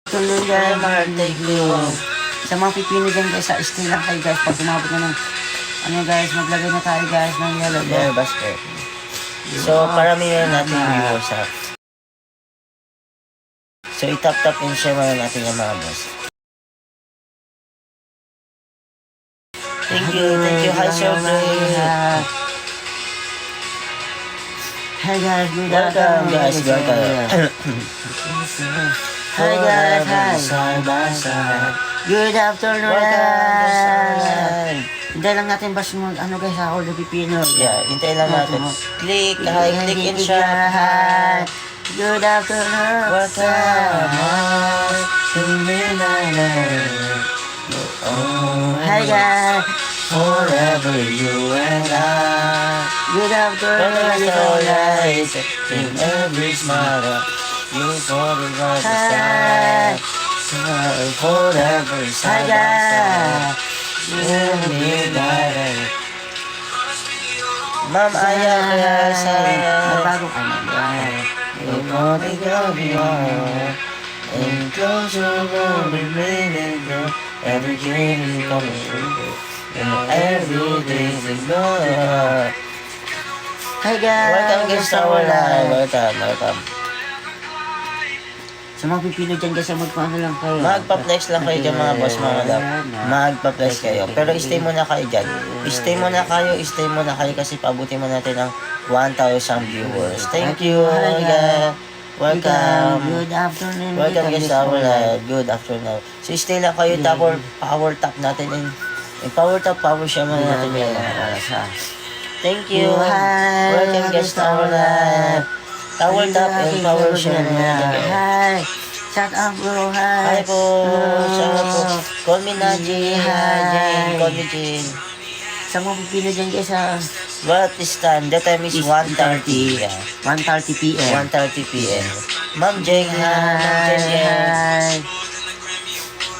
Tuloy guys, thank you. Sa mga pipino dyan guys, stay lang kayo guys. Pag umabot na ng, guys, maglagay na tayo guys ng yellow basket. So, paramihan natin yung viewers ha. So, itap-tap and share muna natin yung mga boss. Thank you. Hi, Sir Gray. Hi guys, good Welcome guys, welcome. Hi guys, good afternoon. Hintay lang natin bas mo, guys, ako na pipino. Yeah, hintay lang natin. Click and share. Good afternoon. Welcome. Hi guys. Forever you and I. Good afternoon. In every smile, you for the right side. Forever side by side. Ma'am Aya Nagbago ka na. and closer will be raining down. Every day is coming through. And every day is gone. Hi guys. Welcome guys sa wala. Welcome. Sa mga pipino dyan guys, magpaano lang kayo. Magpa-flex lang kayo dyan mga boss, mga love. Magpa-flex kayo. Pero stay muna kayo dyan. Stay muna kayo kasi pabuti mo natin ang 1,000 viewers. Thank you. Guys. Welcome. Good afternoon. Welcome guys sa wala. Good afternoon. So stay lang kayo, power tap natin. And power tap, power share muna natin yan. Thank you. Welcome guys sa wala. Power tap and power share muna natin. Hi. Shout out bro. Hi po. Shout out po. Call me Najee. Hi Jane. Call me Jane. Sa mga pipino dyan guys, What is time? The time is 1:30. 1:30 p.m. 1:30 p.m. Ma'am Jeng, hi.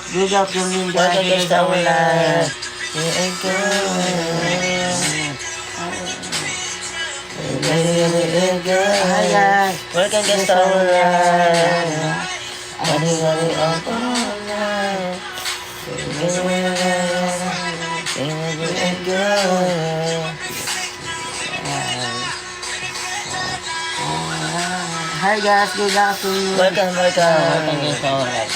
Good afternoon guys. Welcome guys sa wala. Hi guys. Welcome guys sa wala. Hi guys, good afternoon. Welcome guys sa wala.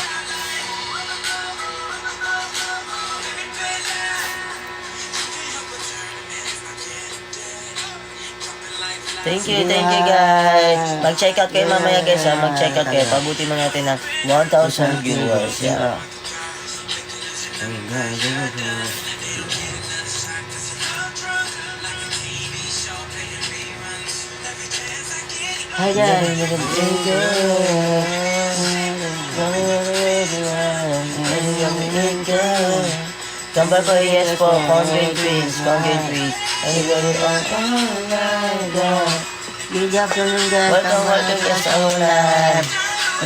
Thank you guys. Mag-check out kayo mamaya guys ha. Mag-check out kayo. Pabuti mo natin ng 1,000 viewers. Yeah. Hi guys. Kambal ko yes po. Conjoint twins. Anybody Good afternoon guys. Welcome guys sa ulan.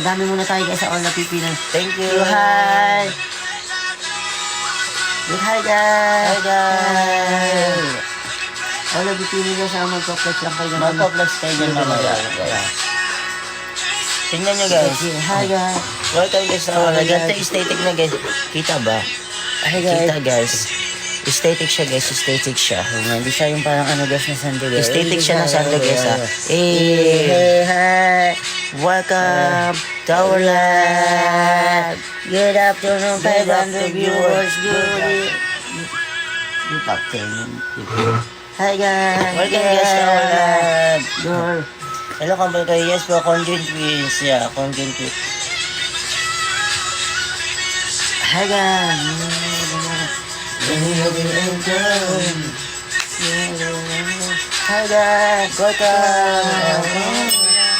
Madami muna tayo guys sa Ola Pipino. Thank you. Hi. Good hi guys. Ola Pipino guys, magpa-flex lang kayo. Magpa-flex kayo dyan mamaya. Tingnan nyo guys. Hi guys. Welcome guys sa ulan. Ganito aesthetic na guys. Kita ba? Hi guys. Kita guys. Aesthetic siya guys. Hindi siya yung parang guys na sando guys. Aesthetic siya na sando guys ha. Hi. Welcome to our live. Good afternoon 500 viewers. Good afternoon. Hi guys. Welcome guys sa ulan. Girl. Hello kambal kayo. Yes po. Conjoint twins. Yeah. Conjoint twins. Hi guys. Hi guys. Welcome.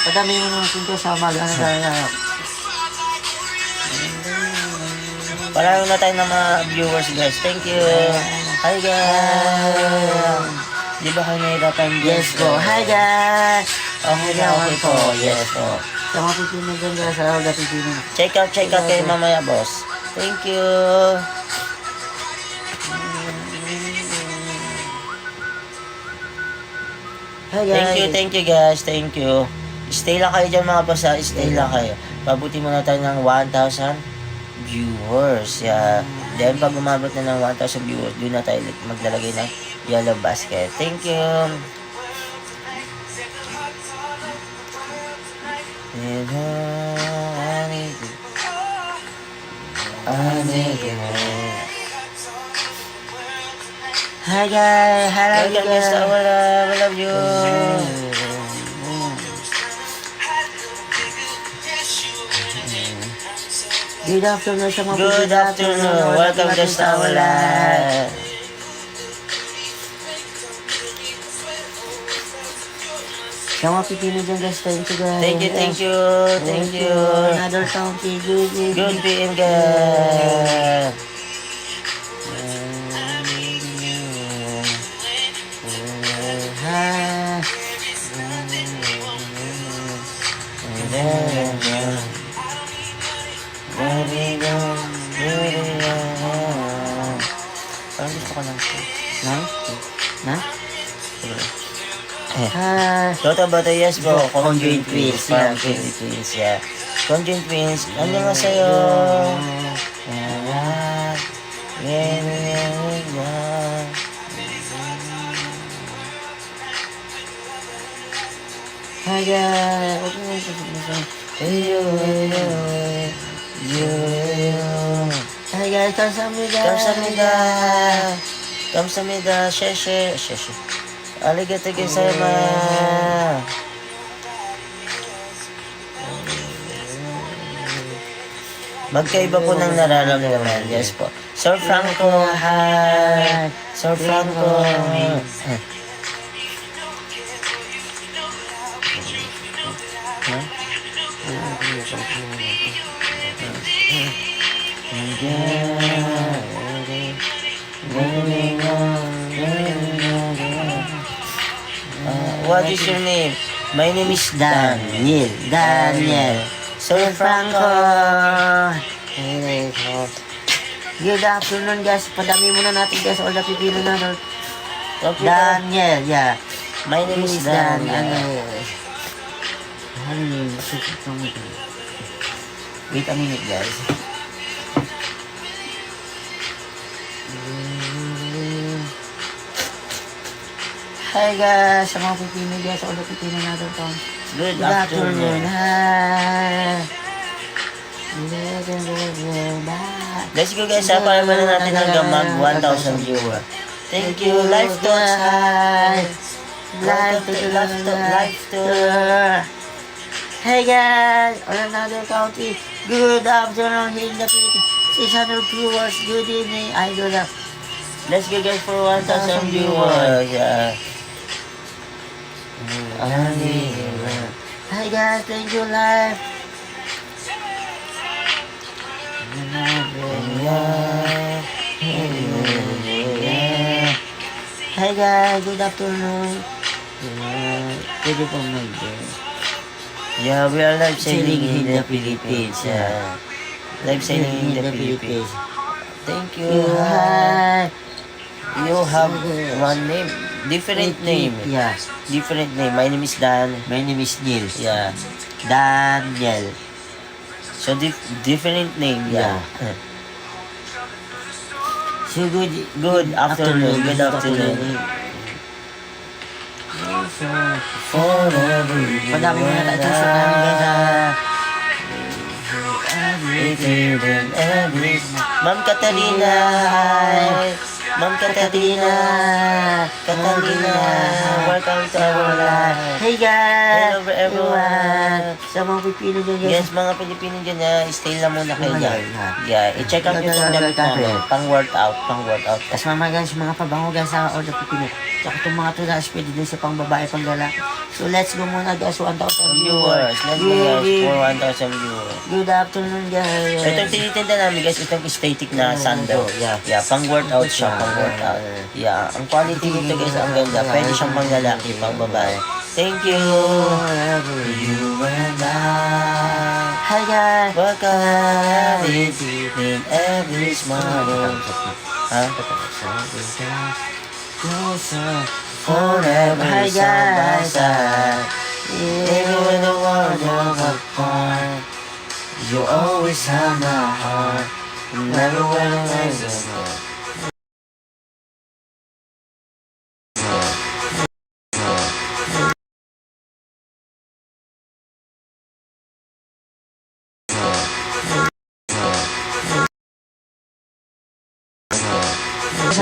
Padami mo naman punto sa mag-ano tayo. Parang na tayo ng mga viewers guys. Thank you. Hi guys. Di ba kayo nahirapan? Yes po. Hi guys. Okay po. Yes po. Sa mga pipino dyan guys, sa Ola Pipino. Check out kayo mamaya boss. Thank you. Hi guys. Thank you guys. Stay lang kayo dyan mga boss ha. Stay lang kayo. pabuti muna tayo ng 1,000 viewers. Yeah. Then, pag umabot na ng 1,000 viewers, doon na tayo maglalagay ng yellow basket. Thank you. Hi guys, hello guys. We love you. Good afternoon sa mga Good afternoon. Welcome to Stawala. Sa mga pipino dyan guys, thank you guys. Thank you. Thank you. Another song, good. Good PM guys. Hi. Parang gusto ko lang ito. Na? Hi. Toto Bato, yes bro. Conjoined twins, yeah. Conjoined twins, yeah. Conjoined twins, ano nga sa'yo? Hi guys. Hi guys, 감사합니다. 감사합니다. 쉐쉐. Arigatou gozaimasu. Magkaiba po ng nararamdaman. Yes po. Sir Franco, hi. Sir Franco. What is your name? My name is Daniel. Sir Franco. Good afternoon guys. Padami muna natin guys. All the pipino natin. Okay, Daniel, yeah. my name is Daniel. Wait a minute guys. Hi guys, sa mga pipino guys, all the pipino natin to. Good Good afternoon. afternoon. Hi. Let's go guys, para na natin hanggang mag 1,000 viewers. Thank you, Life Thoughts. Hi. Life Tour. Hey guys, on another country. Good afternoon here in the Philippines. 600 viewers. Good evening. Idol. Let's go guys for 1,000 viewers. Yeah. Hi guys, thank you live. Hi guys, good afternoon. Pwede pong Yeah, we are live sailing in the Philippines. Yeah. Live sailing in the Philippines. Thank you. Hi. You have one name. Different name. Yeah. Different name. My name is Dan. My name is Neil. Yeah. Daniel. So different name. Yeah. So Good afternoon. Good afternoon. Forever. Padami mo na tayo sa namin guys. Ma'am Catalina. Hi. Ma'am Catalina. Welcome to our live. Hey guys. Hello everyone. Sa mga Pilipino dyan guys. Yes, mga Pilipino dyan na stay lang muna kayo dyan. Yeah. Yeah, i-check out nyo itong damit namin. Pang-workout. Tapos mga guys, mga pabango guys sa all the Pilipino. Tsaka itong mga tulas, pwede din sa pang babae, pang lalaki. So let's go muna guys, 1,000 viewers. Let's go guys for 1,000 viewers. Good afternoon guys. So itong tinitinda namin guys, itong static na sandal. Yeah. Pang-workout siya, pang-workout. Yeah, ang quality nito guys, ang ganda. Pwede siyang pang lalaki, pang babae. Thank you. You and I. Hi guys. Welcome in every smile. Forever Hi side by guys. side. Even when the world is apart. always have my heart. Never wanna lose you.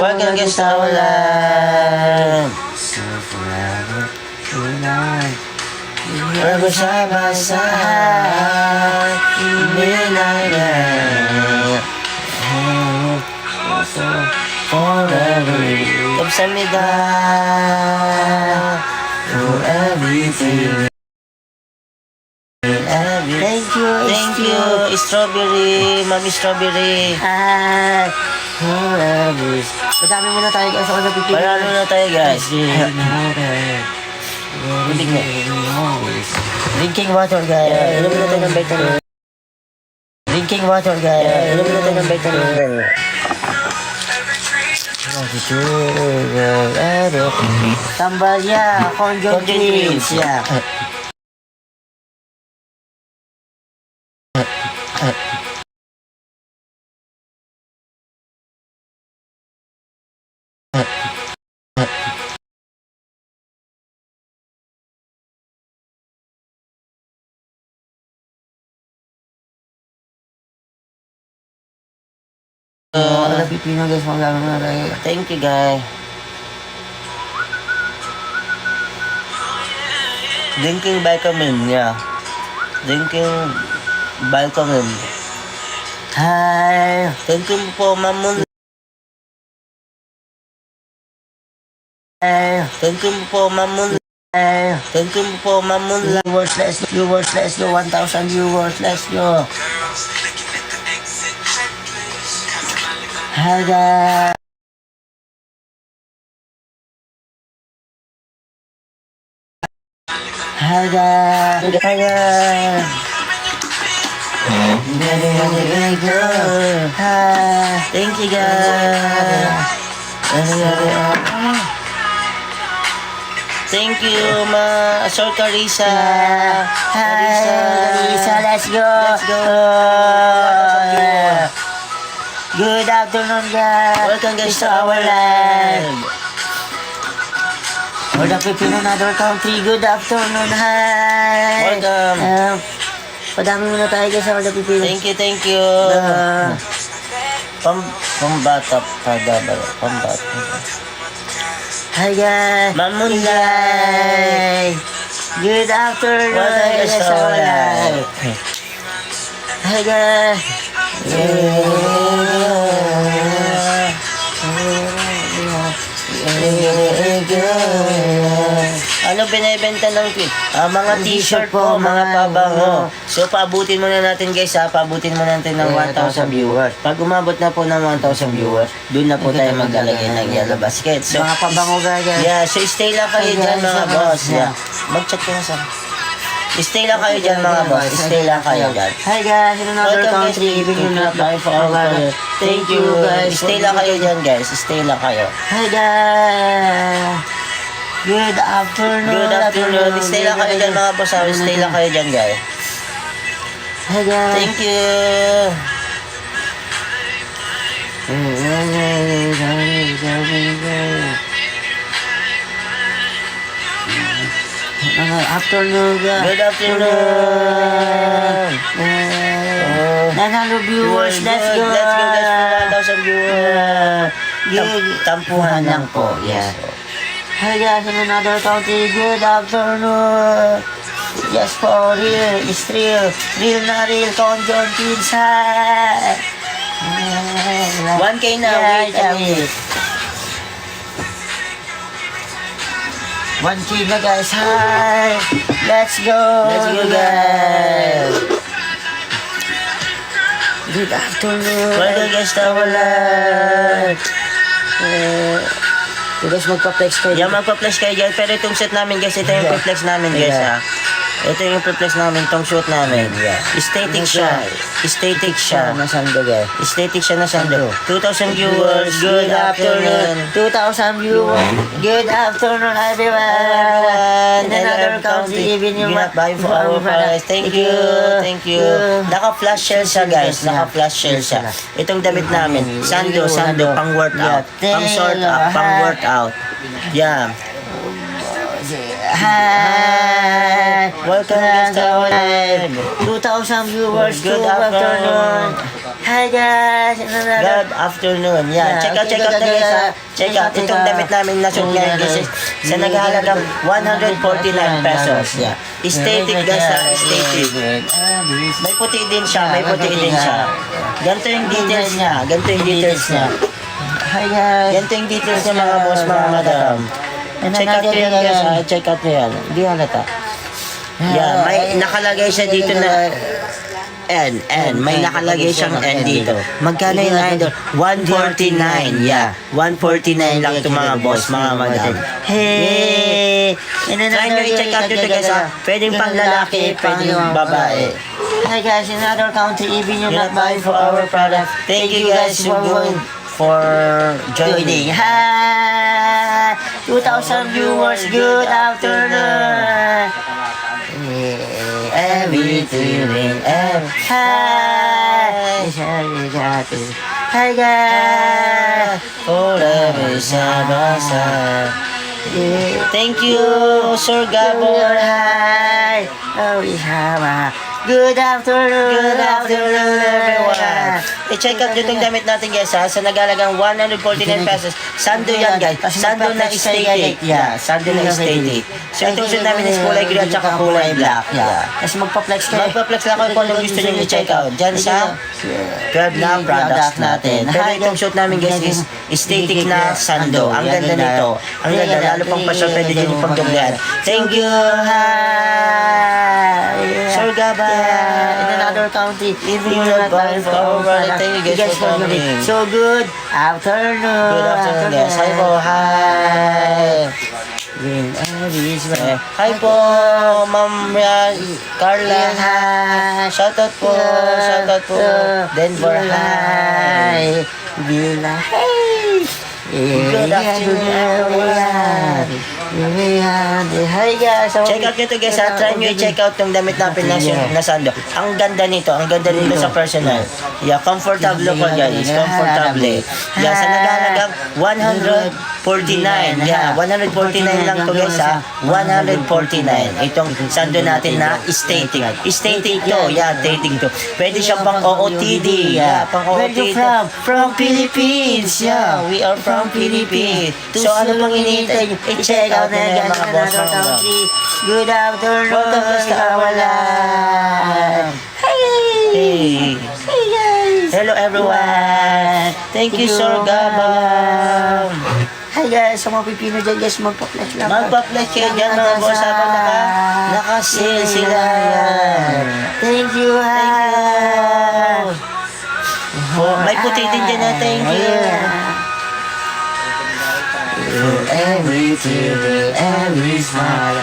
Welcome guys sa ulan. Bersama-sama forever. Kamsahamnida for everything. Thank you, Strawberry, Mami Strawberry. Madami muna tayo guys. Ako napipili. Paralo na tayo guys. Drinking water guys. Inom na tayo ng vitamin. Drinking water guys. Inom na tayo ng vitamin. Tambalya, conjunctives. Yeah. Wala pipino guys, magagawa na tayo. Thank you guys. Drinking vitamin, yeah. Drinking vitamin. Hi. Thank you po, Ma'am Moon. Thank you po, Ma'am Moon. Thank you po, Ma'am Moon. Viewers, let's go. 1,000 viewers, let's go. Hi guys. Hi guys. Hi guys. Hi. Thank you guys. Thank you, Ma. Sir Carissa. Hi, Carissa, let's go. Let's go. Good afternoon, guys. Welcome guys to our live. For the Filipino another country, good afternoon, hi. Welcome. Padami muna tayo guys sa the Filipino. Thank you. Pambata pa dapat. Pambata. Hi guys. Mamun guys. Good afternoon. Welcome guys to our live. Hi guys. Ano binibenta ng mga t-shirt po, mga pabango. So paabutin muna natin guys ha, paabutin muna natin ng 1,000 viewers. Pag umabot na po ng 1,000 viewers, doon na po tayo maglalagay ng yellow basket. So, Mga pabango guys. yeah, so stay lang kayo dyan mga boss. Yeah. Mag-chat ko na sa... Stay lang kayo dyan mga boss. Stay lang kayo dyan. Hi guys, in another Welcome guys. country, giving you not Bye for all. Thank you guys. Stay lang kayo dyan guys. Stay lang kayo. Hi guys. Good afternoon. Good afternoon. Stay lang kayo dyan mga boss. Stay lang kayo dyan guys. Hi guys. Thank you. Afternoon guys. Good afternoon. 900 viewers. Let's go. Let's go guys. 1,000 viewers. Tampuhan lang po. Yeah. Hi guys, in another country. Good afternoon. Yes for real. It's real. Real na real. Conjon Kids. Hi. 1K na. Wait a minute. 1K na guys. Hi. Let's go. Let's go guys. Good afternoon. Welcome guys to our live. Guys, magpa-flex kayo. Yeah, magpa-flex kayo guys. Pero itong set namin guys, ito yung flex namin guys ha. Ito yung pre-flex namin, tong shoot namin. Yeah. Aesthetic siya. Aesthetic siya. Na sando guys. Aesthetic siya na sando. 2,000 viewers, good afternoon. 2,000 viewers. Good afternoon, everyone. In another country, even you not buying for our price. Thank you. Thank you. Naka-flash shell siya, guys. Naka-flash shell siya. Itong damit namin, sando, pang workout. Pang short up, pang workout. Yeah. Hi. Welcome guys to our live. 2,000 viewers. Good afternoon. Hi guys. Good afternoon. Yeah, check out na guys ha. Check out. Itong damit namin na shoot ngayon guys sa naghahalagang 149 pesos. Yeah. Aesthetic guys ha. Aesthetic. May puti din siya. Ganito yung details niya. Hi guys. Ganito yung details niya mga boss, mga madam. Check out nyo yan guys ha. Check out nyo yan. Hindi halata. Yeah, may nakalagay siya dito na N. May nakalagay siyang N dito. Magkano yung idol? 149. Yeah. 149 lang ito mga boss, mga madam. Hey! Try nyo i-check out nyo ito guys ha. Pwedeng pang lalaki, pwedeng babae. Hi guys, in another country, even you're You're not buying for our product. Thank you guys for joining. Hi! 2,000 viewers, good afternoon. Everything, hi! Hi guys! Forever sabasa. Thank you, Sir Gabo. Hi! Good afternoon, Everyone. I-check out nyo itong damit natin guys ha. Sa nagalagang 149 pesos. Sando yan guys. Sando na aesthetic. Yeah, sando na aesthetic. So itong suit namin is kulay green at saka kulay black. Yeah. Kasi magpa-flex kayo. Magpa-flex lang ako kung ano gusto nyo i-check out. Diyan sa 12 na products natin. Pero itong suit namin guys is aesthetic na sando. Ang ganda nito. Ang ganda. Lalo pang pasyon pwede nyo pagdoblehan. Thank you. Sir Gaba. In another country, even you're not buying for our product. Thank you guys for coming. So good afternoon. Good afternoon guys. Hi po. Hi. Hi po, Ma'am Carla. Hi. Shoutout po. Denver. Hi. Villa. Hey. Good afternoon, everyone. Hi guys. Check out nyo to guys ha. Try nyo i-check out yung damit natin na sando. Ang ganda nito sa personal. Yeah, comfortable ko guys. Comfortable. Yeah, sa nagalagang 149. Yeah, 149 lang to guys ha. 149. Itong sando natin na aesthetic. Aesthetic to. Yeah, aesthetic to. Pwede siyang pang OOTD. Yeah, pang Where you OOTD. from? From Philippines. Yeah, we are from Philippines. So ano pang hinihintay nyo? I-check out na yan mga boss, mga country. Good afternoon. Welcome guys to our live. Hey. Hey guys. Hello everyone. Thank you Sir Gabang. Hi guys, sa mga pipino dyan guys, magpa-flex lang. Magpa-flex kayo dyan mga boss habang naka-sale sila yan. Thank you. May puti din dyan na thank you. Every tear, every smile.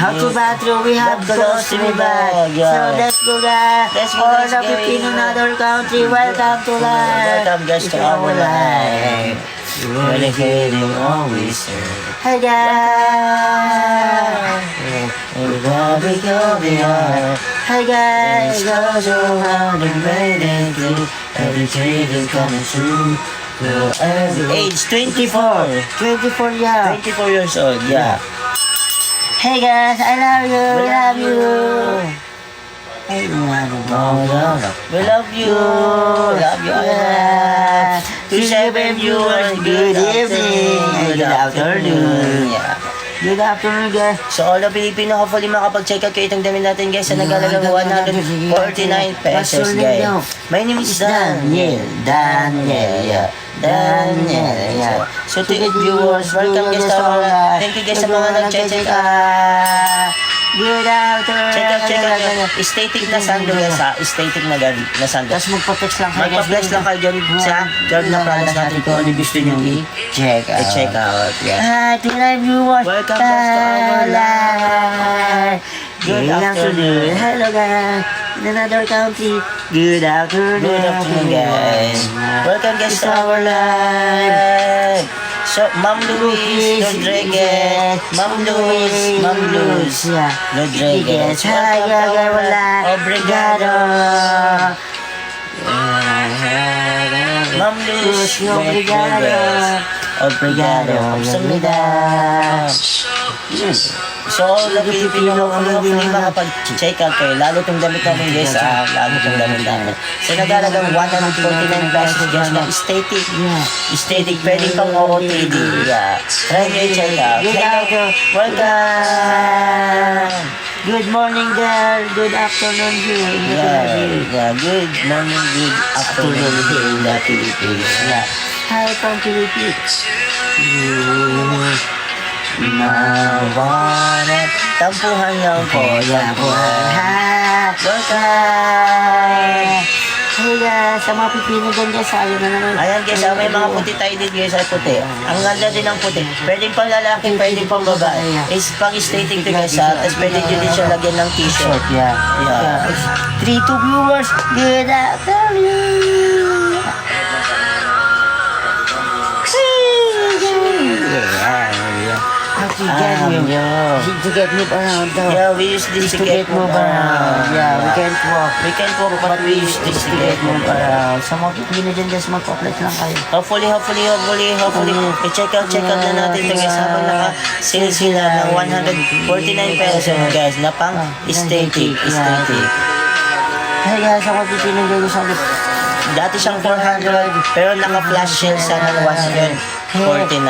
How to battle, we have close to me back. So let's go guys. Let's go, All let's the go. people in another country, welcome to life. Welcome guys to our live. Really feeling always Hi guys. Hi guys. goes around and waiting through every change is coming true. Age 24. 24 yeah. 24 years old, yeah. Hey guys, I love you. We love you. Hey, We love you. Yeah. To 7 viewers, good evening. Good afternoon. Yeah. Good afternoon guys. So all the Filipino, hopefully makapag-check out kayo itong damit natin guys sa nagalagang 149 pesos guys. My name is Daniel. Yeah. Yeah. So to the viewers, welcome guys to our live. Thank you guys sa mga nag-check out. Good afternoon. Check out nyo. Aesthetic na sando guys ha. Aesthetic na sando. Tapos magpa-flex lang kayo. Magpa-flex lang kayo dyan sa job na products natin kung ano gusto nyo Check out. i-check out. Yeah. Hi, Pinay viewers. Welcome guys to our live. Good afternoon. Hello guys. In another country. Good afternoon. Good afternoon, guys. Welcome, guys, to our live. So, Ma'am Luis Rodriguez. Ma'am Luis. Ma'am Luz Rodriguez. Hi, wala. Obrigado. Ma'am Luz Rodriguez. Obrigado. Kamsahamnida. So, all the Filipino hopefully makapag-check out kayo. Lalo itong damit namin, guys. Lalo itong damit namin. So, nagalagang 149 pesos, guys, na aesthetic. Aesthetic, pwede pang OOTD. Yeah. Try nyo i-check out. Welcome! Good morning there. Good afternoon here in the Philippines. Good morning, good afternoon here in the Philippines. Yeah. Hi from Philippines. Nawanan, tampuhan lang po, Buhay. Welcome! Hey guys, sa mga pipino dyan guys, ayaw na naman. Ayan guys, may mga puti tayo din guys ay puti. Ang ganda din ng puti. Pwedeng pang lalaki, pwedeng pang babae. Is pang aesthetic to guys tapos pwede nyo din siya lagyan ng t-shirt. Yeah. 3 to viewers, good afternoon. To get move around though. Yeah, we use this to get move around. Yeah, we can't walk. We can walk but we use this to get move around. Sa mga pipino dyan guys, mag-complex lang kayo. Hopefully. I-check out na natin ito guys habang naka-sale sila ng 149 pesos guys na pang aesthetic. Hey guys, ako pipino dyan guys. Dati siyang 400 pero naka-flash sale sa ng 149.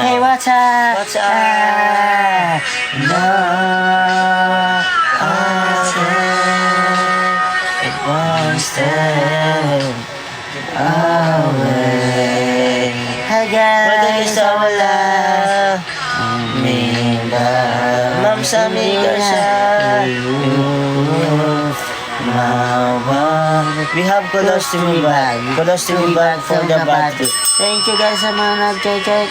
Hey, what's up? What's up? No, One step away. Hi guys. Welcome sa wala. Ma'am Sammy Garcia. We have colostomy bag. Colostomy bag for the bathroom. Thank you guys sa mga nag-check.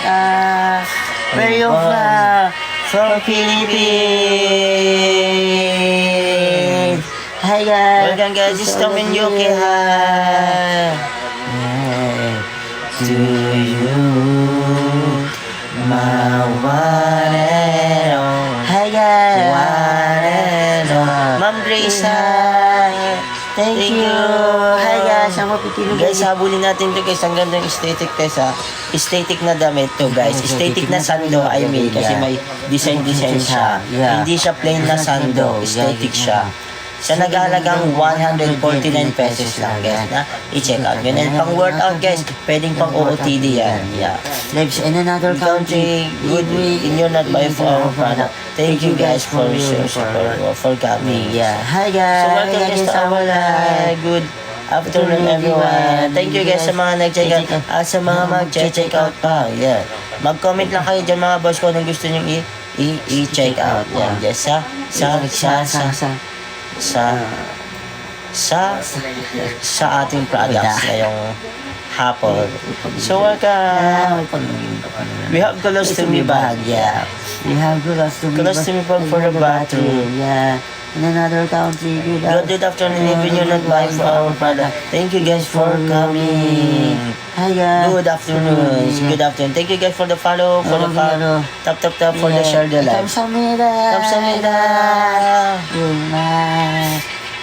Where you from Philippines. Hi guys. Welcome guys, this is Tom and Yuki. Hi. To you, my one and only. Hi guys. One and only. Ma'am Grace, hi. Thank you. Hi guys, ako pipino Guys, habulin natin to guys. Ang ganda ng aesthetic guys ha. Aesthetic na damit to guys. Aesthetic na sando, I mean. Kasi may design siya. Hindi siya plain na sando. Aesthetic siya. Sa nagahalagang 149 pesos lang guys na i-check out. Ganun pang workout guys. Pwedeng pang OOTD yan. Yeah. Lives in another country. Good in your not buy for our product. Thank you guys for coming. Yeah. Hi guys. So welcome guys to our live. Good afternoon everyone. Thank you guys sa mga nag-check out. Sa mga mag-check out pa. Yeah. Mag-comment lang kayo dyan mga boss ko anong gusto nyo i-check out. Yan. Yes, sa ating products ngayong hapon. So welcome. We have colostomy bag. Yeah. We have Colostomy bag for the bathroom. Yeah. In another country. Good afternoon even you're not buying for our product. Thank you guys for coming. Hi guys. Good afternoon. Good afternoon. Thank you guys for the follow, for the follow. Tap for the share the live. Kamsahamnida.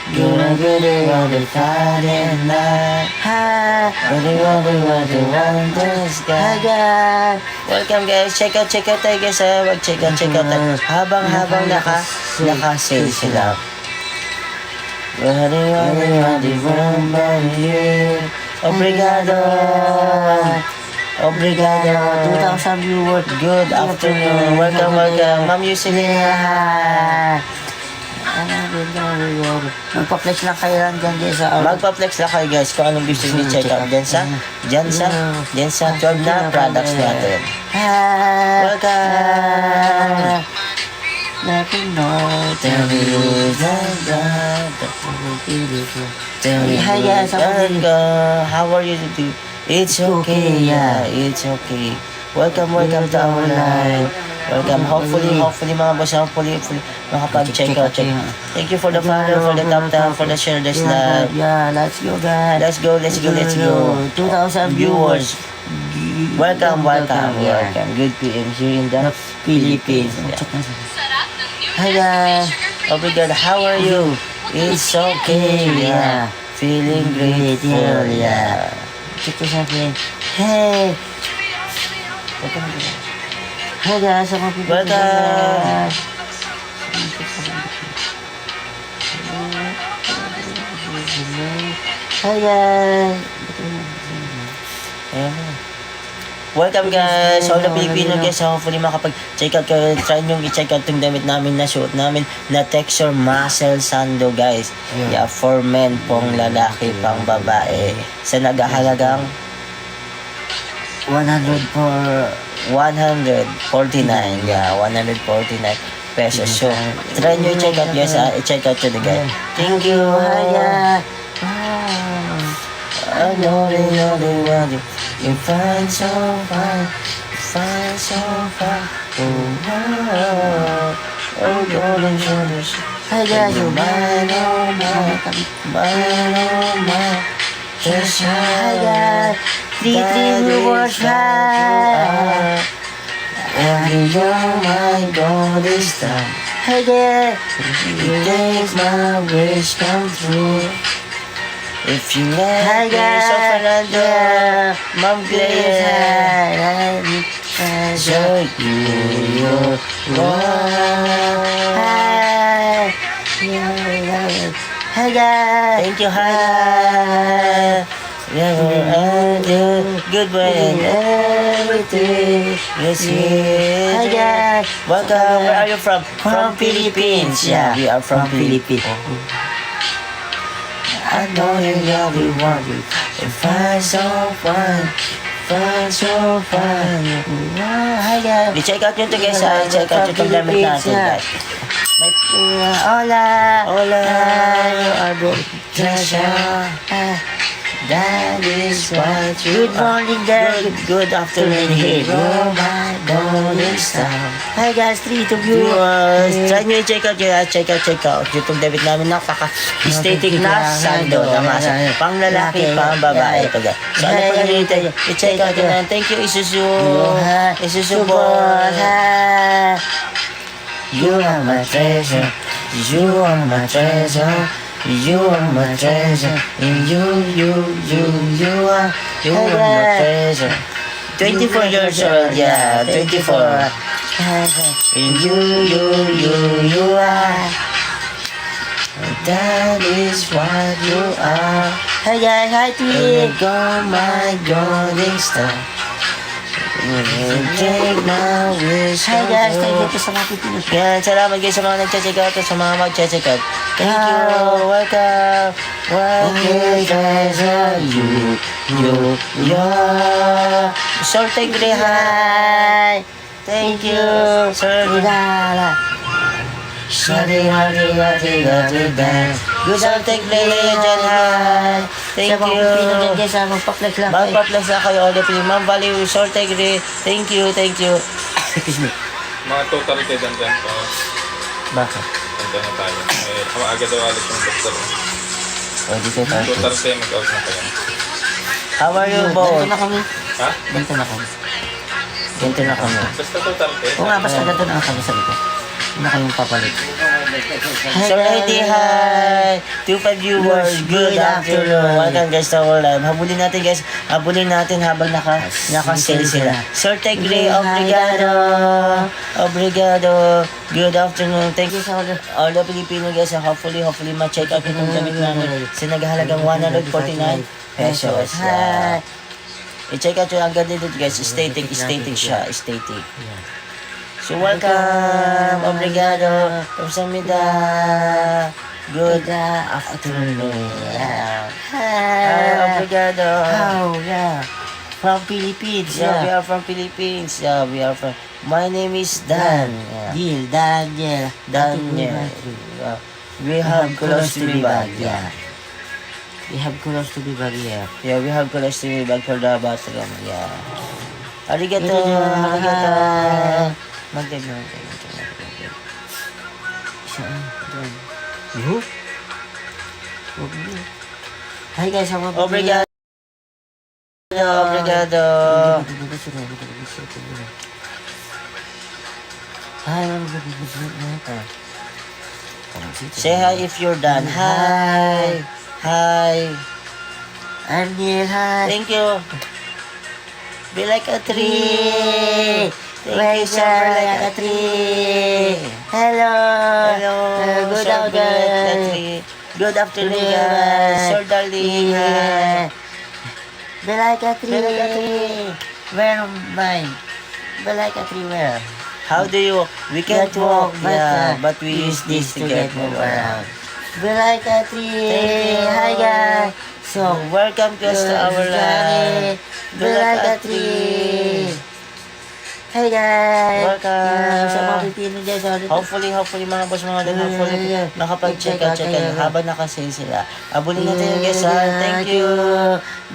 Gonna get it on the Friday night. Hi. What the wonders Hi guys. guys. Welcome guys. Check out tayo guys ha. Check out tayo. Habang naka-sale sila. Obrigado. 2,000 viewers. Good afternoon. Welcome. Ma'am Yuselin. Magpa-flex lang kayo lang dyan guys. Magpa-flex lang kayo guys kung anong gusto nyo check out dyan sa 12 na products natin. Hi. Welcome. Let me know. Tell me Hi guys. how are you today? It's okay, yeah, it's okay. Welcome to our live. Welcome. Hopefully mga boss, hopefully makapag-check out. Thank you for the follow, for the tap, for the share, this live. Yeah, let's go guys. Let's go. 2,000 viewers. Welcome. Good PM here in the Philippines. Hi guys. Obrigado. How are you? It's okay. Yeah. Feeling grateful. Yeah. Check this out, man. Hey. Hi guys, I'm happy. Welcome. Hi guys. Ayan. Welcome guys, all the Filipino guys. Hopefully makapag-check out kayo. Try nyo i-check out yung damit namin na suit namin na texture muscle sando guys. Yeah, for men pong lalaki pang babae. Sa nagahalagang 100 for 149. Yeah, 149 pesos. So, try nyo i-check out guys ha. I-check out yun guys. Thank you. Hi guys. I know they want you. You find so fine. Oh, golden shoulders. Hi guys. You're mine, mine. Just Hi guys. 3 viewers. Hi. And you're my golden star. Hi guys. You make my wish come true. If you let Hi me, guys. so Fernando, Yeah. Ma'am Claire, show you Hi. Hi guys. Thank you, hi. Good boy and everything is here. Hi guys. Welcome. Where are you from? From Philippines. Yeah, we are from Philippines. I know you really want it. If I so fun. Hi guys. I-check out nyo to guys ha. I-check out yung damit natin guys. May Hola. Hola. You are the treasure. That is what you Good morning guys. Good afternoon here. You're my golden star. Hi guys, 3 to Viewers, try nyo i-check out yun. Check out. Yung damit namin nakaka-aesthetic na sando. Namasa. Pang lalaki, pang babae. Ito guys. So ano pa nyo i-check out yun. Thank you, Isuzu. Isuzu boy. Hi. You are my treasure. You are my treasure. You are my treasure. And you are my treasure. 24 years old, yeah, 24. And you are. That is what you are. Hi guys, hi And team. you're my golden star. Take my wish. Hi guys, thank you po sa mga pipinus. Yan, salamat guys sa mga nag-check out at sa mga mag-check out. Thank you. Welcome. Guys, you're Sorting Hi. Thank you, sir. Hidala. Good Sorting Legend, hi. Thank Sa mga pipinus dyan you. guys, magpa-flex lang. Magpa-plus na kayo all the film. Ma'am Value, Sorting Thank you. Excuse me. Mga total kayo dyan dyan. So, Bakit? dyan na tayo. Maaga daw alis yung doktor. O, dito tayo. Total kayo mag-out na kayo. How are you, Ganito both? na kami. Ha? Ganito na kami. Ganito na kami. Basta total kayo. Oo nga, basta ganito na ang kami sabi ko. Hindi na kayong papalit. So, ready, hi! 25 viewers, good afternoon. Welcome guys to our live. Habulin natin guys. Habulin natin habang naka-sale sila. Sir Tegre, obrigado. Good afternoon. Thank you sa all the Filipino guys. Hopefully ma-check out itong damit namin. Sa naghahalagang 149 pesos. Yeah. I-check out yung agad dito guys. Static siya. Static. So welcome, obrigado, kamsahamnida, good afternoon. Hi. Obrigado. Oh, yeah. From Philippines. Yeah, we are from Philippines. Yeah, we are from. My name is Dan. Yeah. Daniel. Daniel. We have close to be bag. Yeah. We have close to be bag, yeah. Yeah, we have close to be bag for the bathroom. Yeah. Arigato. Hi. Mag-live na. Saan? Doon. Yuh? Huwag mo. Hi guys, ako Obrigado. Obrigado. Hi, Say hi if you're done. Hi. Hi. I'm Neil, hi. Thank you. Be like a tree. Thank you, sir. Be like a tree. Hello. Hello. Good Sir, be like a afternoon. tree. Good afternoon, guys. Sir Darling. Be like a tree. Be like a tree. Where mine? Be like a tree where? How do you? We can't Get walk, walk, yeah, but we use this to get move move around. Be like a tree. Thank you. Hi guys. So, Welcome guys to our live. Be like a tree. Hey guys. Welcome. Sa mga pipino dyan, sorry. Hopefully mga boss, mga din, hopefully makapag-check out habang nakasale sila. Abulin natin yung guys, ha? Thank you.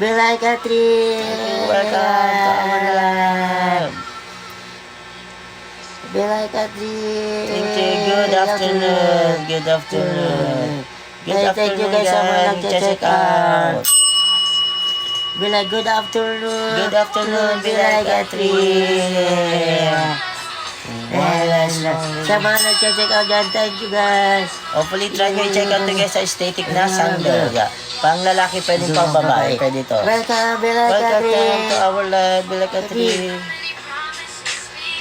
Be like a tree. Welcome to our live. Be like a tree. Thank you. Good afternoon. Good afternoon. Good Hey, thank you afternoon, guys sa mga guys. nag-check out. Be like good afternoon. Good afternoon. Be like a tree. Sa mga nag-check out dyan, thank you guys. Hopefully, try nyo i-check out to guys sa aesthetic na sandal. Yeah. Pang lalaki, pwede pang babae. Pwede to. Welcome, be like a Welcome tree. to our live. Be like a tree.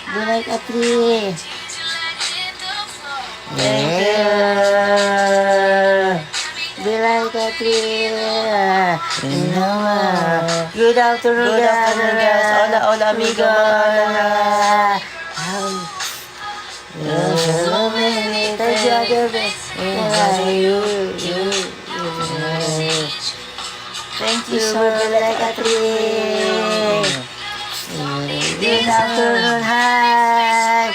Be like a tree. Thank you. Be like a tree. Good afternoon, Good afternoon, guys. Hola, hola, amigo. Hola. So many thank you, Thank you, so sir. be like a tree. Good afternoon, hi.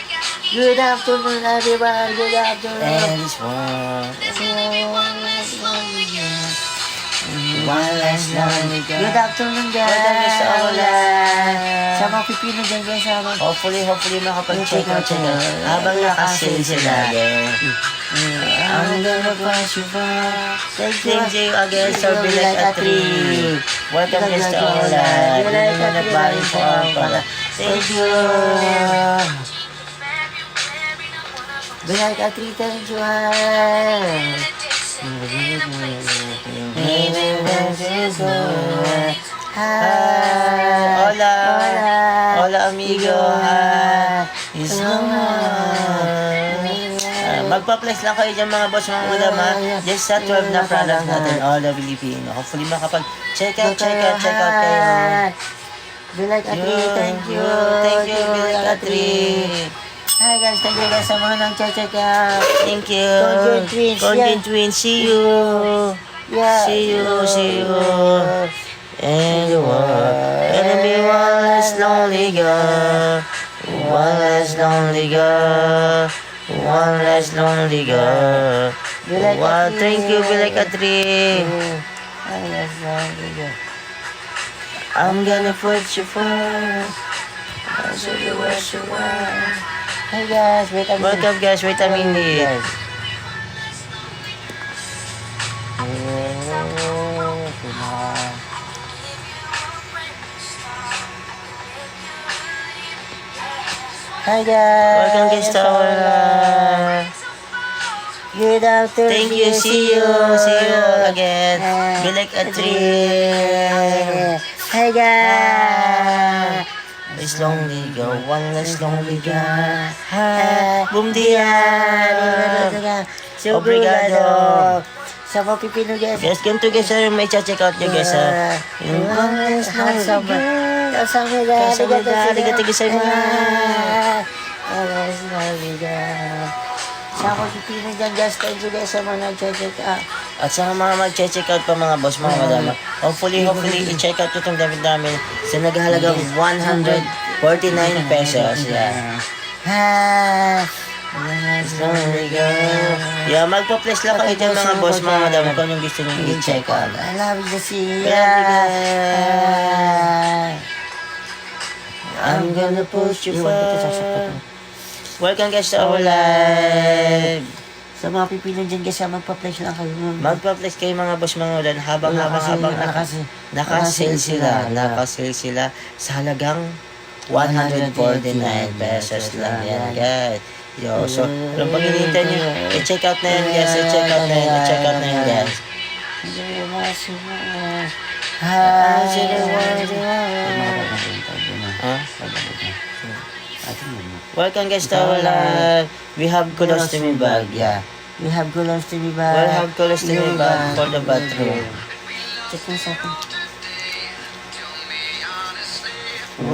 Good afternoon, everyone. Good afternoon. And this one. One last lonely girl. Good afternoon, guys. Welcome guys sa our live. Sa mga pipino dyan, guys. Hopefully makapag-check out sila habang nakasale sila. I'm gonna push you far. Thank you again, sir. Be like a tree. Welcome guys to our live. Be like Hindi na a nagbaling tree. po ang pala. Thank you. Be like a tree, thank you. Hola. Hola, amigo. Hi. Magpa-place lang kayo dyan mga boss, mga madam, ha? Just sa 12 na product natin, all the Filipino. Hopefully makapag-check out kayo. Be like a tree, thank you. Thank you, Be like a tree. Hi guys, thank you guys sa mga nag-check out. Thank you. Conjoin Twins, Conjoin yeah. Twins, see you. Yeah. See you. And you are gonna be one less lonely girl. One less lonely girl. One less lonely girl. Be like a Wow, tree. thank you, Be like a tree. One less lonely girl. I'm gonna put you far. I'll show you where you are. Hey guys, wait a minute. Welcome guys, wait a minute. Guys. Hi guys. Welcome guys to our live. Good afternoon. Thank you, see you again. Be like a tree. Hey guys. Less lonely girl, one less lonely girl. Hi, boom dia. Obrigado. Sa mga pipino guys. Guys, ganito guys, may check out nyo guys, ha. Yung arigato gozaimasu. Sa mga pipino dyan guys, thank you guys sa mga nag-check out. At sa mga mag-check out pa mga boss, mga madama. Hopefully, i-check out itong damit namin sa naghahalagang 149 pesos. Yeah. Yeah, magpa-place lang kayo dyan mga boss, mga madama, kung yung gusto nyo i-check out. I love you to see I'm gonna push you far. Welcome guys to our live. Sa mga pipilan dyan guys, magpa-flex lang kayo. Magpa-flex kayo mga boss mga ulan habang nakasale sila. Nakasale sila sa halagang 149 pesos lang yan guys. Yo, so, anong pag hinihintay nyo? I-check out na yan guys. I-check out na yan guys. Welcome guys to our live. We have colostomy bag. Yeah. We have colostomy bag. We have colostomy bag for the bathroom. Check mo sa akin.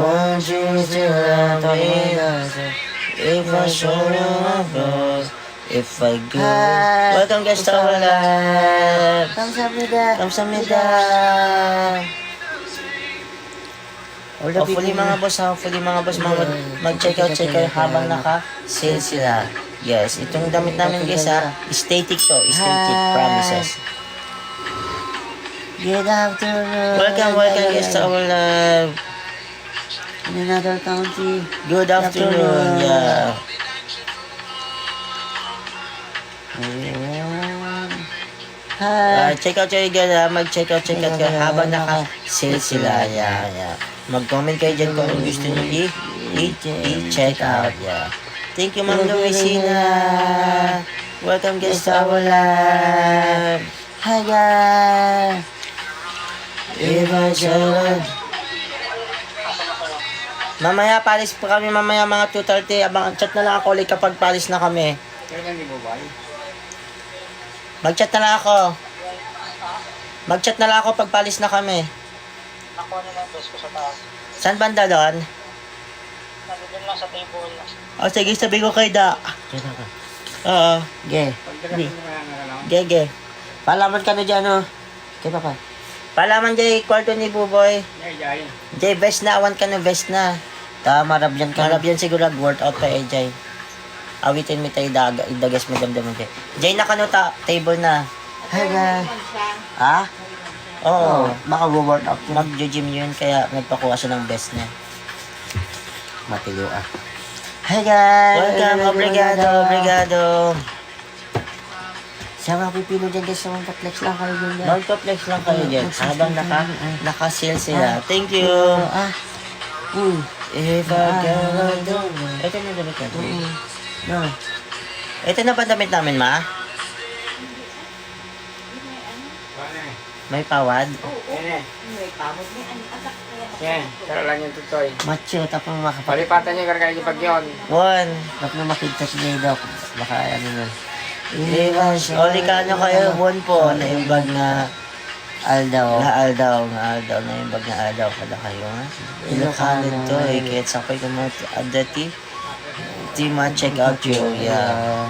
Won't you still love me? If I show you my flaws, if I go. Welcome guys to our live. 감사합니다. 감사합니다. Hopefully mga boss, mag-check out habang naka-sale sila. Yes, itong damit namin guys static to, static promises. Good afternoon. Welcome guys to our live. In another country. Good afternoon. Yeah. Hi. Check out kayo guys, mag-check out kayo habang naka-sale sila. Yeah. Mag-comment kayo dyan kung gusto nyo i-check out. Yeah. Thank you Ma'am Luisina. Welcome guys to our live. Hi guys. Mamaya palis pa kami mamaya mga 2:30. Abang chat na lang ako ulit kapag palis na kami. Mag-chat na lang ako. Mag-chat na lang ako pag palis na kami. Nakuha nila ang best ko sa taas. Saan banda doon? Nandun lang sa table. O sige, sabi ko kay Da. Oo. Ge. Gege. Palaman ka na dyan, oh. Kay Papa. Palaman Jay, kwarto ni Buboy. Jay, best na. Awan ka na, best na. Marab yan ka. Marab yan siguro workout pa eh, Jay. Awitin mo tayo idagas mo damdaman Jay. Jay, nakanuta. Table na. Hi guys. Ha? Oo. Maka-work out yun. Mag-gym yun, kaya nagpakuha siya ng best niya. Matilo ah. Hi guys. Welcome, obrigado. Sa mga pipino dyan guys, sa mga flex lang kayo dyan guys. Magpa-flex lang kayo dyan habang naka-sale sila. Thank you. If I can do it. Ito na damit natin. No. Ito na ba damit namin, Ma? May pawad? Yan, kaya lang yung tutoy. Macho, tapos makapag... Palipatan niya karkaya yung pag yun. One. Tapos na makita si Dok. Baka ano na. Oli ka ano kayo, one po, na yung bag na Aldaw. na yung bag na aldaw kada kayo, ha? Ilocano to, eh, kahit sakay ka mga adati. Di ma-check out yun, yeah.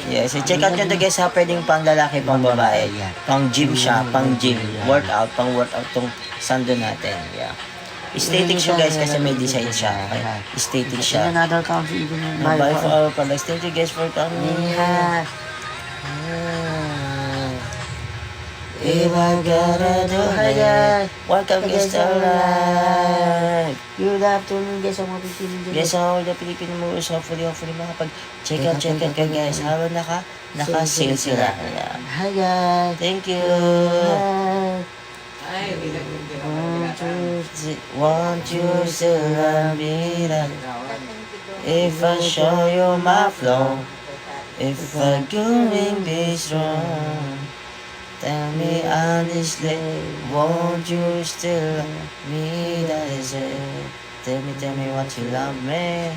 Yeah, so check out nyo to guys ha, pwedeng pang lalaki, pang babae. Pang gym siya, pang gym. Workout, pang workout tong sando natin, yeah. Static siya guys kasi may design siya. Okay? Static In siya. another country, even in Bye for our products. Thank you guys for coming. Yeah. If I gotta do Hi it. guys. Welcome guys to our live. Good afternoon guys, sa mga pipino dyan. Guys, all the Filipino movies, hopefully makapag-check out kayo guys. Habang naka-sale sila. Yeah. Hi guys. Thank you. Hi. Won't you still love me then? If I show you my flow, if I couldn't be strong, tell me honestly, won't you still love me that is it? Tell me what you love me.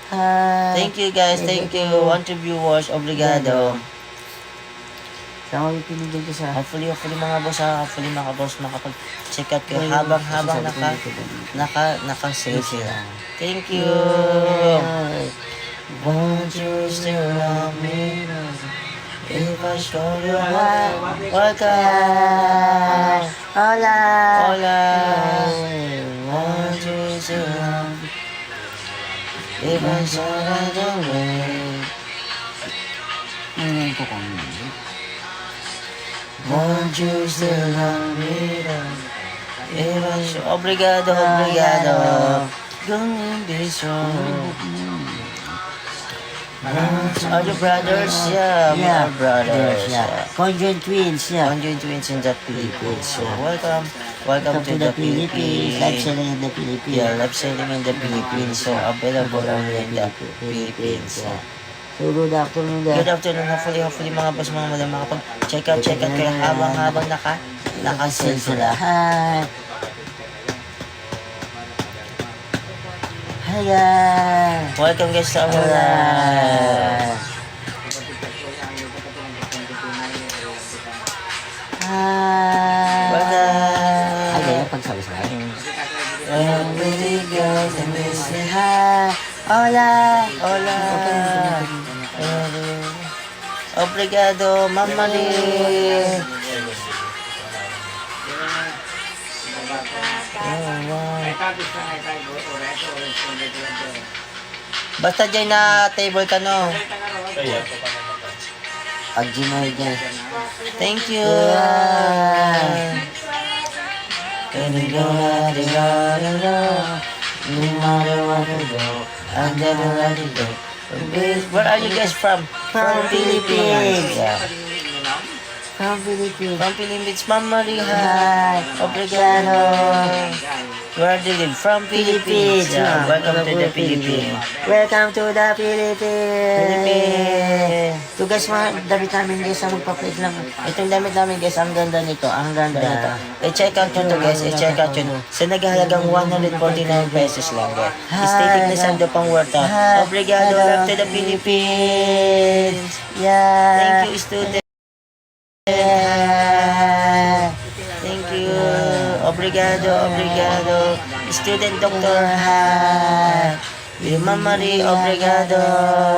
Hi. Thank you guys, thank you. 1 viewers, obrigado. Sa mga pipino dyan guys ha. Hopefully mga boss makapag-check out kayo habang naka-sale sila. Thank you. Won't you still love me if I show you my welcome? Hola. Hola. Won't you still love me if I show you the way? Ngayon ko kung Won't you still love me if I show... Obrigado. Gonna be strong. Audio brothers, yeah, we are brothers. yeah. Conjoined twins, yeah. Conjoined twins in the Philippines. So welcome to the Live Philippines. selling in the Philippines. Yeah, live selling in the Philippines. So available only in the Philippines. Yeah. So good afternoon, guys. Good afternoon. Hopefully mga boss, mga madam, makapag-check out kayo habang naka-sale sila. Hi. Hi, guys. Welcome guys sa our live. Hi. Welcome. Ay, ganyan pagsabi-sabi. Every girls and they say Hi. Hola. hola. Obrigado, Mama Lee. Basta dyan na table ka no. Pag-ginoy dyan. Thank you. No matter what I do, I'm never let it go. Where are you guys from? From Philippines. Yeah. From Philippines. From Philippines, Mama Riha. Obrigado. Where do you live? From Philippines. Yeah. Welcome to the Philippines. Welcome to the Philippines. Philippines. So guys, mga damit namin guys, magpa-plate lang. Itong damit namin guys, ang ganda nito. Ang ganda nito. I-check out nyo to guys. I-check out nyo. Sa naghahalagang 149 pesos lang guys. Static na sando pang worth of. Obrigado. Love to the Philippines. Yeah. Thank you, student. Thank you. Obrigado. Student Doctor Ha. Mama Marie, obrigado.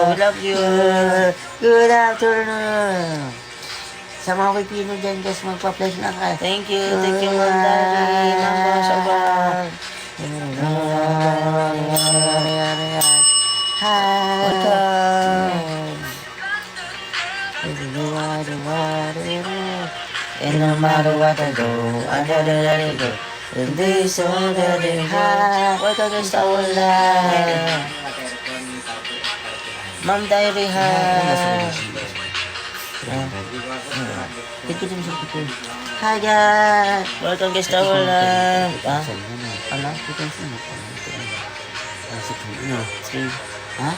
We love you. Good afternoon. Sa mga Pilipino dyan guys, magpa-plate lang kayo. Thank you, Ma'am Dari. Mama Sabang. Hi. And no matter what I do, I never let it go. And this all that I have, what I just our life. Ma'am Diary ha. Hi guys. Welcome guys to our life. Ah, Ano? Ha?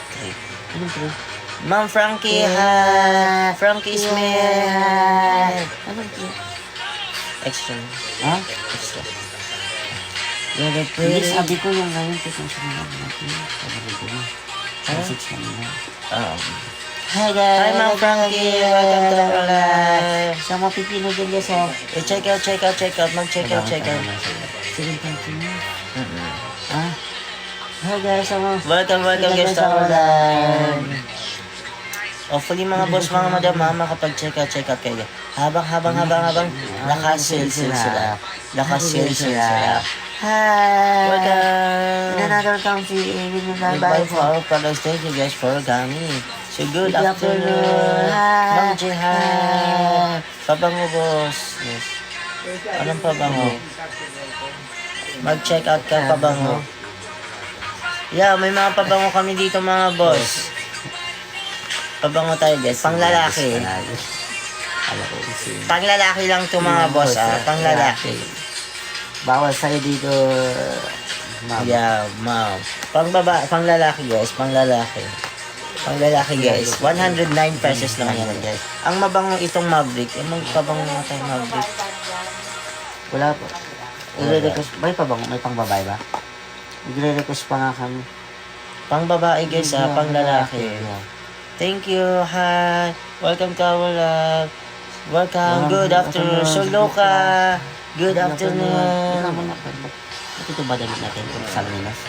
Anong three? Ma'am Frankie ha. Frankie Smith. Anong three? Extra. Ha? Extra. You're the pretty. Sabi ko yung ngayon ko kung sino natin. Sabi ko na. Sa 6 na. Hi guys. Hi Ma'am Frankie. Welcome to our life. Sa mga pipino dyan guys ha. Check out. Mag-check out. Sige, thank you. Ha? Hi guys. Sa mga... Welcome guys to our live. Hopefully mga boss, mga madam, makapag-check out kayo. Habang naka-sale sila. Hi. Welcome. In another country, in Bye bye for our products. Thank you guys for coming. So good afternoon. Hi. Ma'am J, hi. Pabango boss. Yes. Anong pabango? Mag-check out ka pabango. Yeah, may mga pabango kami dito mga boss. Pabango tayo guys. Panglalaki. Panglalaki lang to mga boss Panglalaki. Bawal sa'yo dito, ma'am. Yeah, ma'am. Panglalaki guys. Panglalaki guys. 109 pesos lang yan guys. Ang mabango itong Maverick. Magpabango nga tayo Maverick. Wala po. I-request, may pa bang, may pang babae ba? I-request pa nga kami. Pang babae guys pang lalaki. Thank you, hi. Welcome to our live. Welcome, good afternoon. So Loka, good afternoon. Ba't ito ba damit natin kung sa Linas?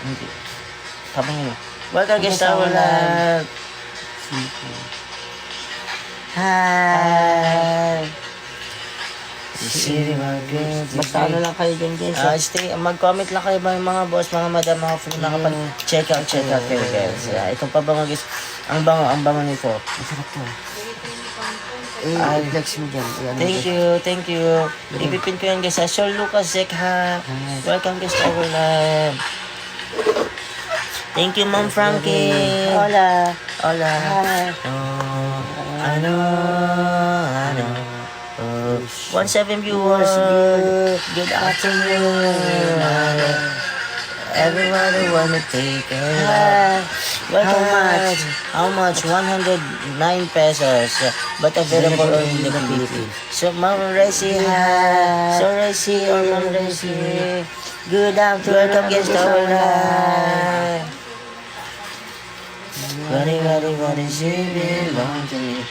Hindi. Kabang yun. Welcome guys to our live. Hi! City Market. Basta ano lang kayo dyan guys. Mag-comment lang kayo mga boss, mga madam, mga free nakapag-check out kayo guys. Itong pabango guys. Ang bango nito. Masarap to. Flex mo dyan. Thank you. Ipipin ko yan guys. Sir Lucas Zek ha. Welcome guys to our live. Thank you, Ma'am Frankie. Hola. Hola. Hi. Oh, I know. Oh, 17 viewers. Good afternoon. Everybody wanna take a Hi. How Hi. much? How much? 109 pesos. But available only in the Philippines. So, Ma'am Resi, hi. So, Resi or Ma'am Resi. Good afternoon. Welcome guys to our live. Wari, she belong to me.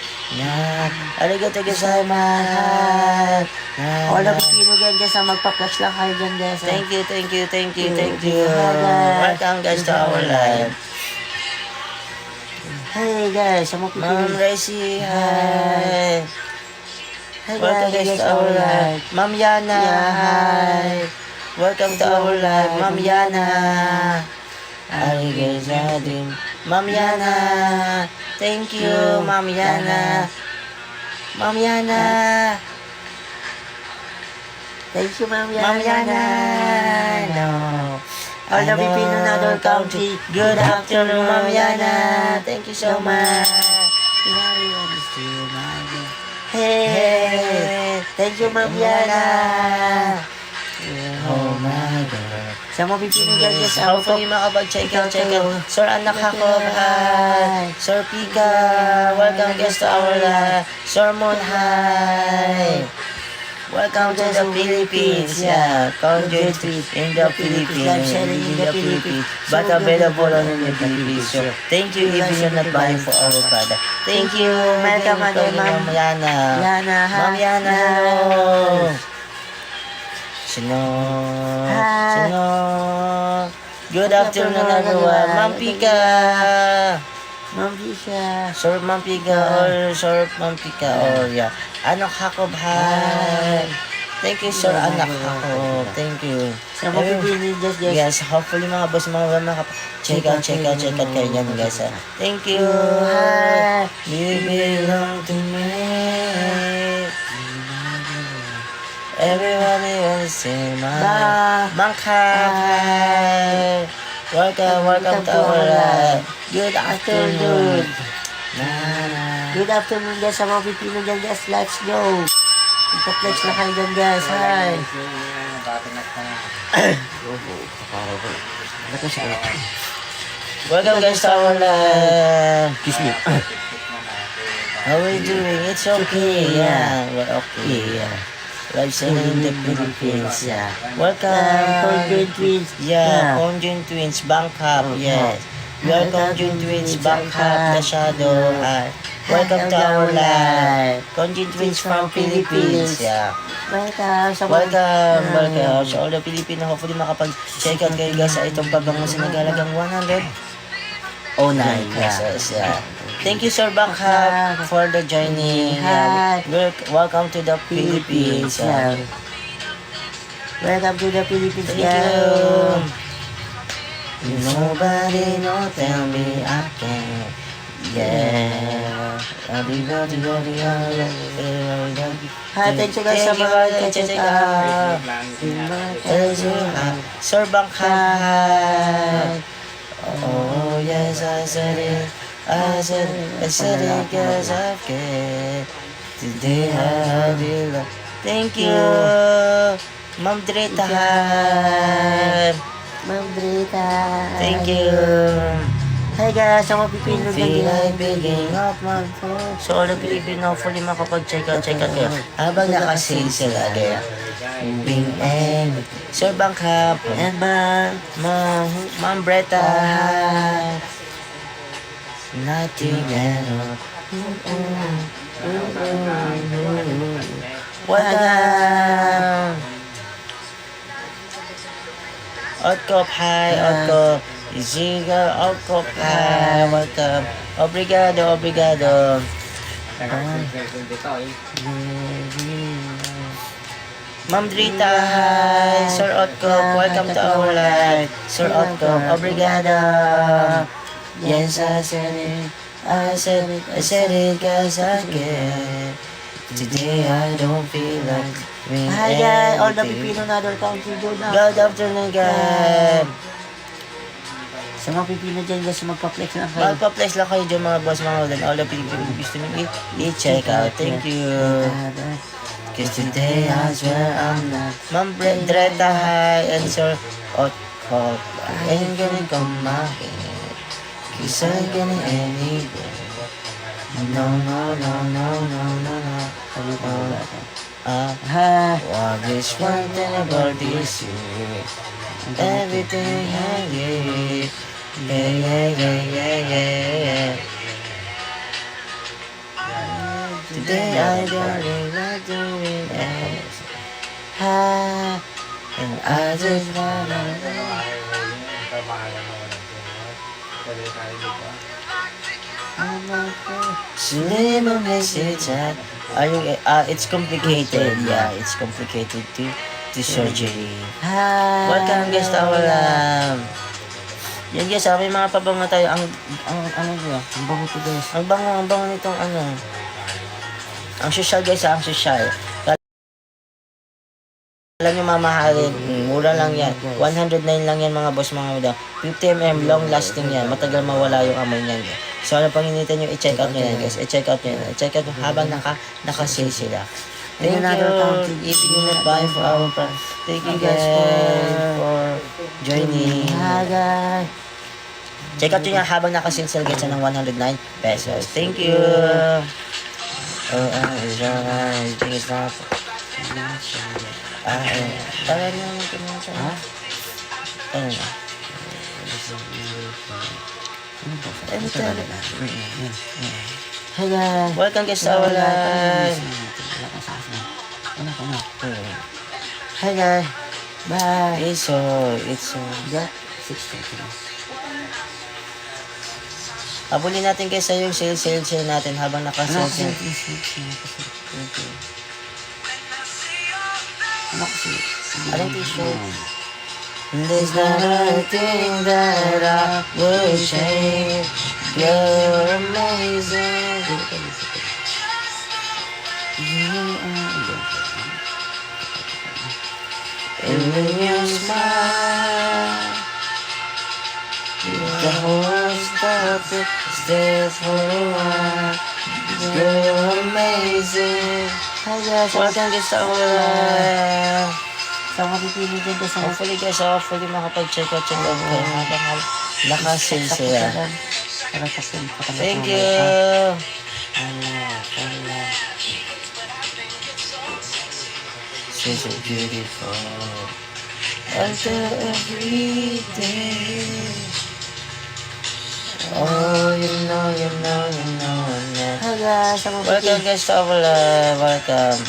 Arigato gozaimasu. All the Pilipino dyan guys, magpa-flash lang kayo dyan guys. Thank you. Hi, guys. Welcome guys to our live. Hey guys, sa mga Ma'am Pilipino. Resi, hi. Hi Welcome guys to our live. Ma'am Yana, hi. Welcome to our live. Ma'am Yana. Arigato. Ma'am Yana. Thank you, Ma'am Yana. Ma'am Yana. Thank you, Ma'am Ma'am Yana. No. All the Pilipino na doon country. Good afternoon, Ma'am Yana. Thank you so much. Hey. Thank you, Ma'am Yana. Oh my God. Sa mga Pilipino dyan guys, Hopefully makapag-check out. Sir Anak ako, hi. Sir Pika, welcome guys to our live. Sir Moon, hi. Welcome to the Philippines. Yeah, conjure in the Philippines. In the Philippines. But available only in the Philippines. So, thank you if you're not buying for our product. Thank you. Welcome again, Ma'am Yana. Yana, hi. Ma'am Yana, hello. Sino? Hi. Good afternoon everyone. Ma'am Pika. Ma'am Bisha. Sir Ma'am Pika or Sir Ma'am Pika or yeah. Anak Hakob, hi. Thank you Sir Anak Hakob. Thank you. Sa mga Pilipino dyan guys. Yes, hopefully mga boss mga check out kayo dyan guys. Thank you. Hi. You belong to me. Everybody wants to say Bye. Bangkok. Welcome to our live. Good afternoon. Good afternoon guys, sa mga Pilipino dyan guys. Let's go. Ipa-flex na kayo dyan guys. Hi. Welcome guys to our live. Kiss me. How are you doing? It's okay. Yeah, we're okay. Yeah. Live selling in the Philippines. Yeah. Welcome. Conjoin Twins. Yeah, Conjoin Twins, Bangkok. Yes. We are Conjoin Twins, Bangkok, The Shadow. Hi. Welcome to our live. Conjoin Twins from Philippines. Yeah. Welcome. Sa mga Welcome. So all the Filipino, hopefully makapag-check out kayo guys sa itong pabango sa nagalagang 109 pesos. Yeah. Thank you Sir Bangkok for the joining. Yeah. Welcome to the Philippines. Yeah. Welcome to the Philippines Thank guys. you. Nobody no tell me I can. Yeah. Hi, thank you guys sa mga check out. Sir Bangkok. Oh yes, I said it cause I care. Today I will love. Thank you. Ma'am Drita. Ma'am Drita. Thank you. Hi guys, sa mga Pilipino Feel dyan like picking up my phone. So all the Filipino, hopefully makapag-check out kayo. Habang nakasale sila there. Bing and Sir Bangkok and Ma'am Bretta. Nightingale. Welcome. Otkop, hi, Otkop. Ziga, Otkop, hi, welcome. Obrigado. Ma'am Drita, hi. Sir Otkop, welcome to our live. Sir Otkop, obrigado. Yes, I said it, cause I care. Today I don't feel like doing Hi guys, all the anything. Pilipino na other country good na. Good afternoon, guys. Sa mga pipino dyan guys, magpa-flex lang kayo. Magpa-flex lang kayo dyan mga boss, mga wadan. All the people gusto nyo i-check out. Thank you. Cause today I swear I'm not. Ma'am Dreta, hi. And Sir Otcott. I ain't gonna come my head. Cause I'm gonna anywhere. No, no, no, no, no, no, no. What is one thing about this year? Everything I get. Yeah, yeah, yeah, yeah, yeah. Today I got it, not doing it. And I just wanna slim a message. Are you? It's complicated. Yeah, it's complicated to surgery. Welcome guys to our lab. Yan guys, may mga pabango tayo. Ano ba? Ang bango to guys. Ang bango nitong ano. Ang social guys, ang social. Alam nyo mamahalin, mura lang yan. 109 lang yan mga boss, mga muda. 50mm, long lasting yan. Matagal mawala yung amoy niyan. So ano pang initin nyo, i-check out nyo yan guys. I-check out nyo yan. I-check out habang naka-sale sila. Thank you. If you not buy for our price. Thank you guys for joining. Hi guys. Check out nyo yan habang naka-sale sila guys ng 109 pesos. Thank you. I think it's not. Tara na mo tingnan siya. Ha? Ano na? Ano tala? Hi guys. Welcome guys sa live. Hi guys. Bye. It's Yeah, 6:30. abulin natin guys sa yung sale natin habang naka-sale. Ano kasi? Anong t-shirt? There's not a thing that I would change. You're amazing. And when you smile, the whole world stops to stare for a while. You're amazing. Hi guys. Welcome guys sa live. Sa mga pipili dyan guys. Hopefully guys, makapag-check out kayo habang naka-sale sila. Thank you. She's so beautiful. Until every day. Oh, you know. Hi guys. Sa mga Welcome guys to our live. Welcome.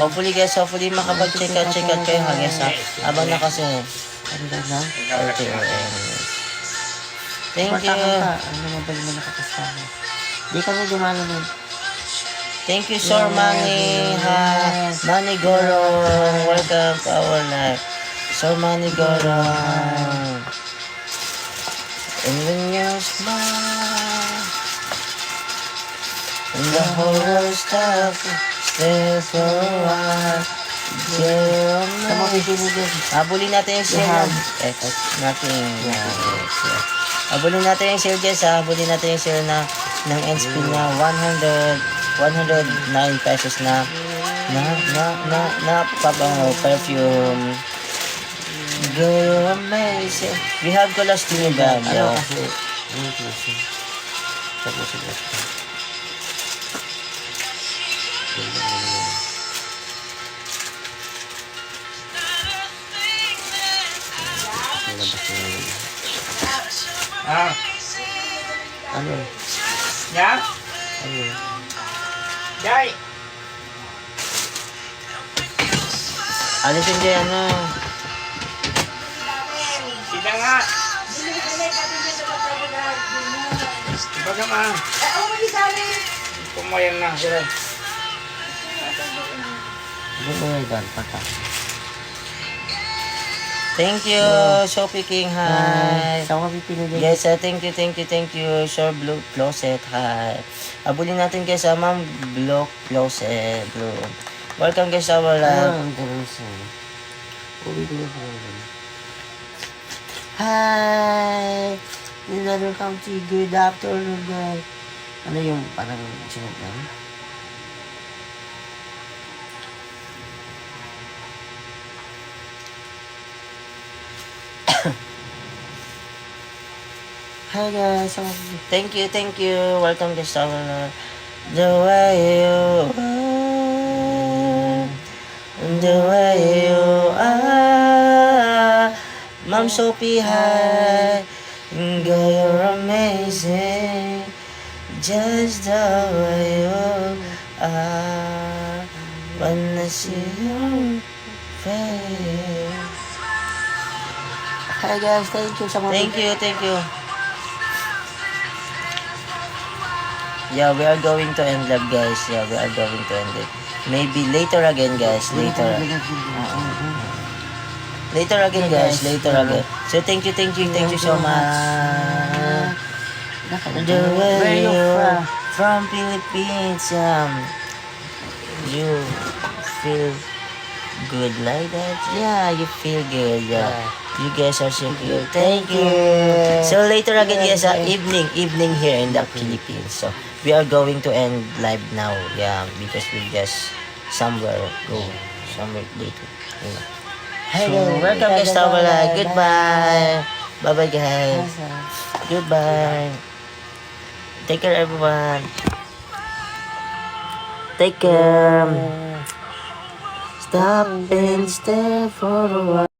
Hopefully guys, makapag-check out kayo ha guys ha. Habang nakasale. Thank you. Ano mo ba yung nakakasama? Di kami dumalo nun. Thank you, Sir Manny. Hi. Manny Gorong. Welcome to our live. Sir Manny Gorong. And when you smile, and the whole world stops, stay for a while. Sa mga pipili dyan. Abulin natin yung sale. Nothing. Abulin natin yung sale guys ha. Abulin natin yung sale ng NSP na 109 pesos na pabango perfume. You're amazing. We have Colostino Band. Ano kasi? Ano kasi? Tapos sila. Ano? Ya? Ano? Jai! Alisin dyan ano. Sila nga! Baga ma! Pumayang na sila. Bumoy doon. Pagka. Thank you, Sophie King. Hi. Sa mga pipili dyan. Guys, thank you, Sir Blue Closet. Hi. Abulin natin guys, Ma'am Blue Closet. Blue. Welcome guys sa our live. Hi! Another County, good afternoon guys. Ano yung parang sunod lang? Hi guys, Thank you. Welcome guys sa our live. The way you are, the way you are, Ma'am Sophie, hi. Girl, you're amazing, just the way you are. When I see your face. hi guys, thank you sa mga Thank you. Yeah, we are going to end live guys. Yeah, we are going to end it. Maybe later again guys. Later again guys. So thank you so much. The way Where you from Philippines. You feel good like that? Yeah, you feel good. Yeah. You guys are so cute. Thank you. So later again guys, evening here in the Philippines. So we are going to end live now. Yeah, because we just somewhere later. Yeah. Hi So, guys, welcome guys to our live. Goodbye. Bye bye guys. Goodbye. Take care everyone. Take care. Stop and stare for a while.